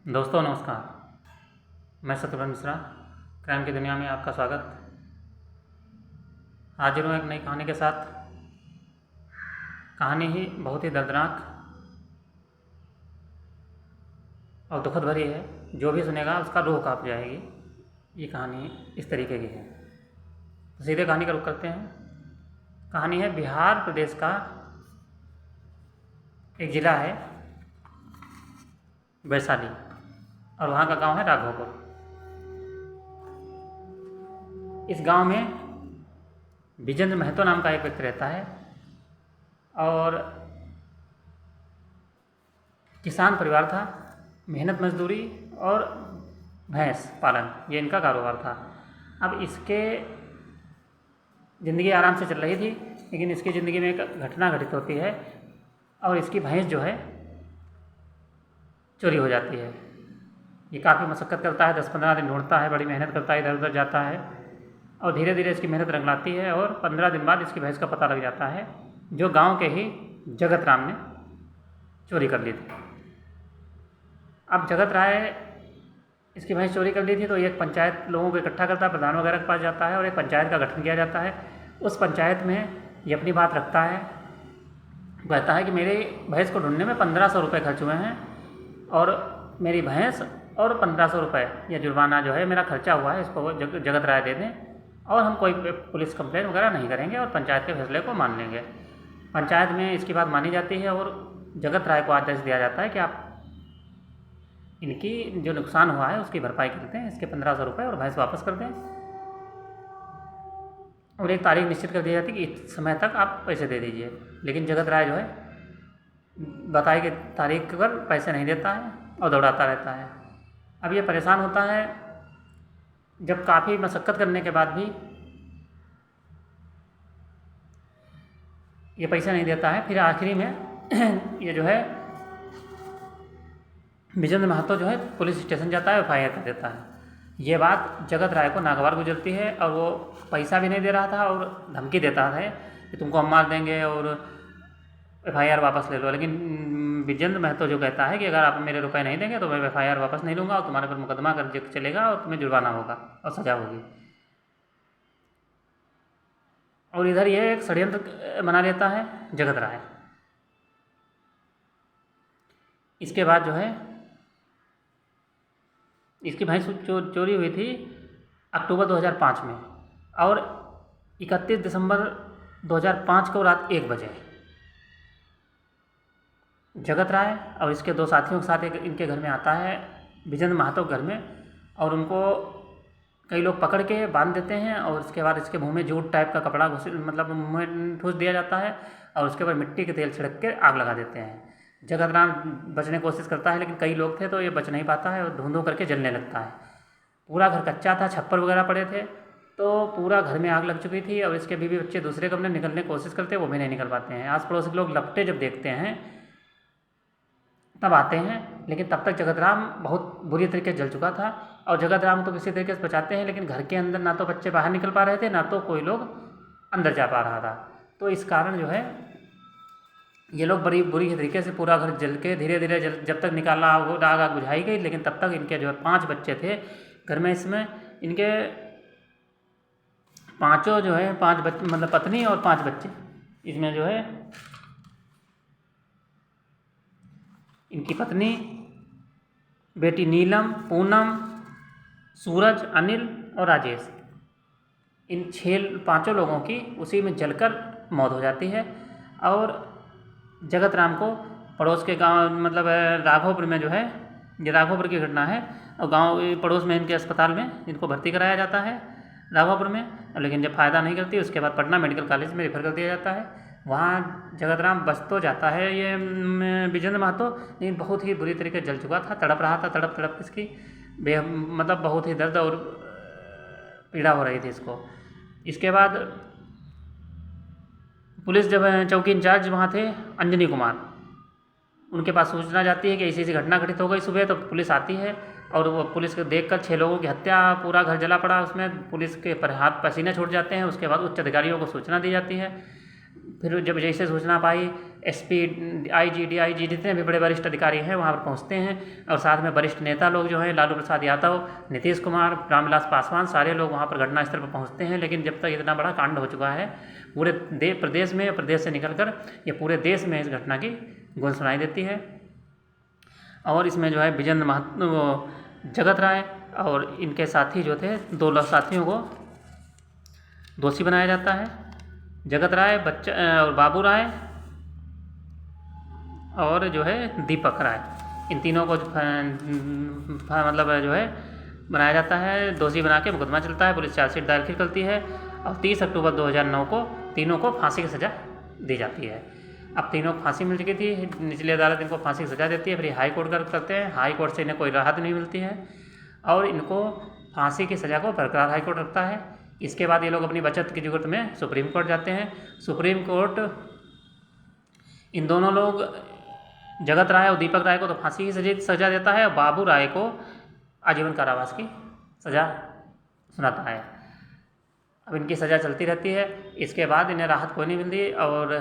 दोस्तों नमस्कार। मैं शत्रुघ्न मिश्रा, क्राइम की दुनिया में आपका स्वागत। हाजिर हूँ एक नई कहानी के साथ। कहानी ही बहुत ही दर्दनाक और दुखद भरी है। जो भी सुनेगा उसका रूह कांप जाएगी। ये कहानी इस तरीके की है। तो सीधे कहानी का रुख करते हैं। कहानी है बिहार प्रदेश का एक ज़िला है वैशाली, और वहाँ का गांव है राघोपुर। इस गांव में विजेंद्र महतो नाम का एक व्यक्ति रहता है और किसान परिवार था। मेहनत मजदूरी और भैंस पालन ये इनका कारोबार था। अब इसके ज़िंदगी आराम से चल रही थी, लेकिन इसकी ज़िंदगी में एक घटना घटित होती है और इसकी भैंस जो है चोरी हो जाती है। ये काफ़ी मशक्क़त करता है, 10-15 दिन ढूंढता है, बड़ी मेहनत करता है, इधर उधर जाता है और धीरे धीरे इसकी मेहनत रंग लाती है और 15 दिन बाद इसकी भैंस का पता लग जाता है, जो गांव के ही जगत राम ने चोरी कर ली थी। अब जगत राय इसकी भैंस चोरी कर ली थी तो एक पंचायत लोगों को इकट्ठा करता है, प्रधान वगैरह के पास जाता है और एक पंचायत का गठन किया जाता है। उस पंचायत में ये अपनी बात रखता है, कहता है कि मेरी भैंस को ढूंढने में 1500 रुपये खर्च हुए हैं और मेरी भैंस और 1500 रुपये या जुर्माना जो है मेरा खर्चा हुआ है, इसको जगत राय दे दें और हम कोई पुलिस कंप्लेंट वगैरह नहीं करेंगे और पंचायत के फैसले को मान लेंगे। पंचायत में इसकी बात मानी जाती है और जगत राय को आदेश दिया जाता है कि आप इनकी जो नुकसान हुआ है उसकी भरपाई करते हैं, इसके 1500 रुपये और भैंस वापस कर दें और एक तारीख निश्चित कर दी जाती है कि इस समय तक आप पैसे दे दीजिए। लेकिन जगत राय जो है बताई गई तारीख पर पैसे नहीं देता है और दौड़ाता रहता है। अब ये परेशान होता है जब काफ़ी मशक्क़त करने के बाद भी ये पैसा नहीं देता है। फिर आखिरी में ये जो है विजेंद्र महतो जो है पुलिस स्टेशन जाता है, एफआईआर कर देता है। ये बात जगत राय को नागवार गुजरती है और वो पैसा भी नहीं दे रहा था और धमकी देता है कि तुमको हम मार देंगे और एफआईआर वापस ले लो। लेकिन विजेंद्र महतो जो कहता है कि अगर आप मेरे रुपए नहीं देंगे तो मैं एफआईआर वापस नहीं लूँगा और तुम्हारे पर मुकदमा कर चलेगा और तुम्हें जुर्माना होगा और सज़ा होगी। और इधर ये एक षड्यंत्र बना लेता है जगत राय। इसके बाद जो है इसकी भैंस चोरी हुई थी अक्टूबर 2005 में और 31 दिसंबर 2005 को रात 1 बजे जगत राय और इसके 2 साथियों के साथ एक इनके घर में आता है, विजेंद्र महतो घर में, और उनको कई लोग पकड़ के बांध देते हैं और उसके बाद इसके मुंह में जूट टाइप का कपड़ा मतलब मुँह में ठूस दिया जाता है और उसके बाद मिट्टी के तेल छिड़क के आग लगा देते हैं। जगत राम बचने की कोशिश करता है लेकिन कई लोग थे तो ये बच नहीं पाता है और धुंधों करके जलने लगता है। पूरा घर कच्चा था, छप्पर वगैरह पड़े थे, तो पूरा घर में आग लग चुकी थी और इसके बीवी बच्चे दूसरे कमरे निकलने की कोशिश करते हैं, वो भी नहीं निकल पाते हैं। आस पड़ोस के लोग लपटे जब देखते हैं तब आते हैं, लेकिन तब तक जगत राम बहुत बुरी तरीके से जल चुका था और जगत राम तो किसी तरीके से बचाते हैं, लेकिन घर के अंदर ना तो बच्चे बाहर निकल पा रहे थे ना तो कोई लोग अंदर जा पा रहा था। तो इस कारण जो है ये लोग बड़ी बुरी तरीके से पूरा घर जल के धीरे धीरे जब तक निकाला आग बुझाई गई, लेकिन तब तक इनके जो है 5 बच्चे थे घर में। इसमें इनके पाँचों जो है 5 बच्चे मतलब पत्नी और 5 बच्चे, इसमें जो है इनकी पत्नी, बेटी नीलम, पूनम, सूरज, अनिल और राजेश, इन 5 लोगों की उसी में जलकर मौत हो जाती है। और जगत राम को पड़ोस के गांव मतलब राघोपुर में जो है, ये राघोपुर की घटना है, और गांव पड़ोस में इनके अस्पताल में इनको भर्ती कराया जाता है राघोपुर में, लेकिन जब फ़ायदा नहीं करती उसके बाद पटना मेडिकल कॉलेज में रेफर कर दिया जाता है। वहाँ जगत राम बच तो जाता है ये विजेंद्र महतो, लेकिन बहुत ही बुरी तरीके से जल चुका था, तड़प रहा था, तड़प इसकी मतलब बहुत ही दर्द और पीड़ा हो रही थी इसको। इसके बाद पुलिस जब चौकी इंचार्ज वहाँ थे अंजनी कुमार, उनके पास सूचना जाती है कि ऐसी घटना घटित हो गई सुबह, तो पुलिस आती है और वो पुलिस को देखकर 6 लोगों की हत्या, पूरा घर जला पड़ा, उसमें पुलिस के हाथ पसीने छूट जाते हैं। उसके बाद उच्च अधिकारियों को सूचना दी जाती है। फिर जब जैसे सूचना पाई SP, IG, DIG जितने भी बड़े वरिष्ठ अधिकारी हैं वहाँ पर पहुँचते हैं, और साथ में वरिष्ठ नेता लोग जो हैं लालू प्रसाद यादव, नीतीश कुमार, रामविलास पासवान, सारे लोग वहाँ पर घटनास्थल पर पहुँचते हैं। लेकिन जब तक इतना बड़ा कांड हो चुका है पूरे प्रदेश में, प्रदेश से निकलकर ये पूरे देश में इस घटना की गूंज सुनाई देती है। और इसमें जो है विजेंद्र महतो, जगत राय और इनके साथी जो थे 2 साथियों को दोषी बनाया जाता है। जगत राय, और बाबू राय और जो है दीपक राय, इन तीनों को मतलब जो है बनाया जाता है, दोषी बना के मुकदमा चलता है, पुलिस चार्जशीट दाखिल करती है और 30 अक्टूबर 2009 को तीनों को फांसी की सज़ा दी जाती है। अब तीनों को फांसी मिल चुकी थी, निचली अदालत इनको फांसी की सज़ा देती है, फिर हाई कोर्ट करते हैं, हाई कोर्ट से इन्हें कोई राहत नहीं मिलती है और इनको फांसी की सज़ा को बरकरार हाई कोर्ट रखता है। इसके बाद ये लोग अपनी बचत की जरूरत में सुप्रीम कोर्ट जाते हैं। सुप्रीम कोर्ट इन दोनों लोग, जगत राय और दीपक राय को तो फांसी की सज़ा देता है और बाबू राय को आजीवन कारावास की सज़ा सुनाता है। अब इनकी सज़ा चलती रहती है। इसके बाद इन्हें राहत कोई नहीं मिलती और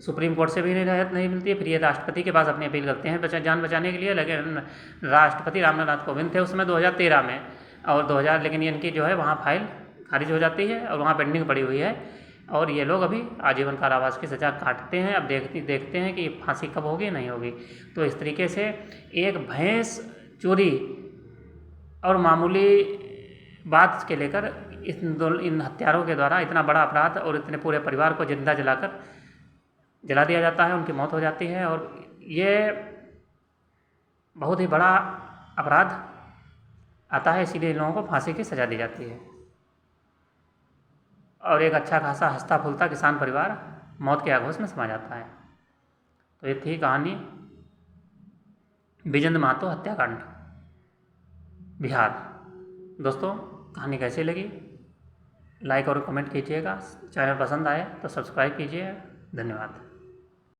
सुप्रीम कोर्ट से भी इन्हें राहत नहीं मिलती है। फिर ये राष्ट्रपति के पास अपनी अपील करते हैं जान बचाने के लिए, लेकिन राष्ट्रपति रामनाथ कोविंद थे उस समय 2013 में, और लेकिन इनकी जो है वहाँ फाइल खारिज हो जाती है और वहाँ पेंडिंग पड़ी हुई है और ये लोग अभी आजीवन कारावास की सज़ा काटते हैं। अब देखते हैं कि फांसी कब होगी, नहीं होगी। तो इस तरीके से एक भैंस चोरी और मामूली बात के लेकर इन हत्यारों के द्वारा इतना बड़ा अपराध और इतने पूरे परिवार को जिंदा जला दिया जाता है, उनकी मौत हो जाती है और ये बहुत ही बड़ा अपराध आता है, इसीलिए इन लोगों को फांसी की सज़ा दी जाती है। और एक अच्छा खासा हंसता फूलता किसान परिवार मौत के आगोश में समा जाता है। तो ये थी कहानी विजेंद्र महतो हत्याकांड, बिहार। दोस्तों, कहानी कैसी लगी लाइक और कमेंट कीजिएगा, चैनल पसंद आए तो सब्सक्राइब कीजिए। धन्यवाद।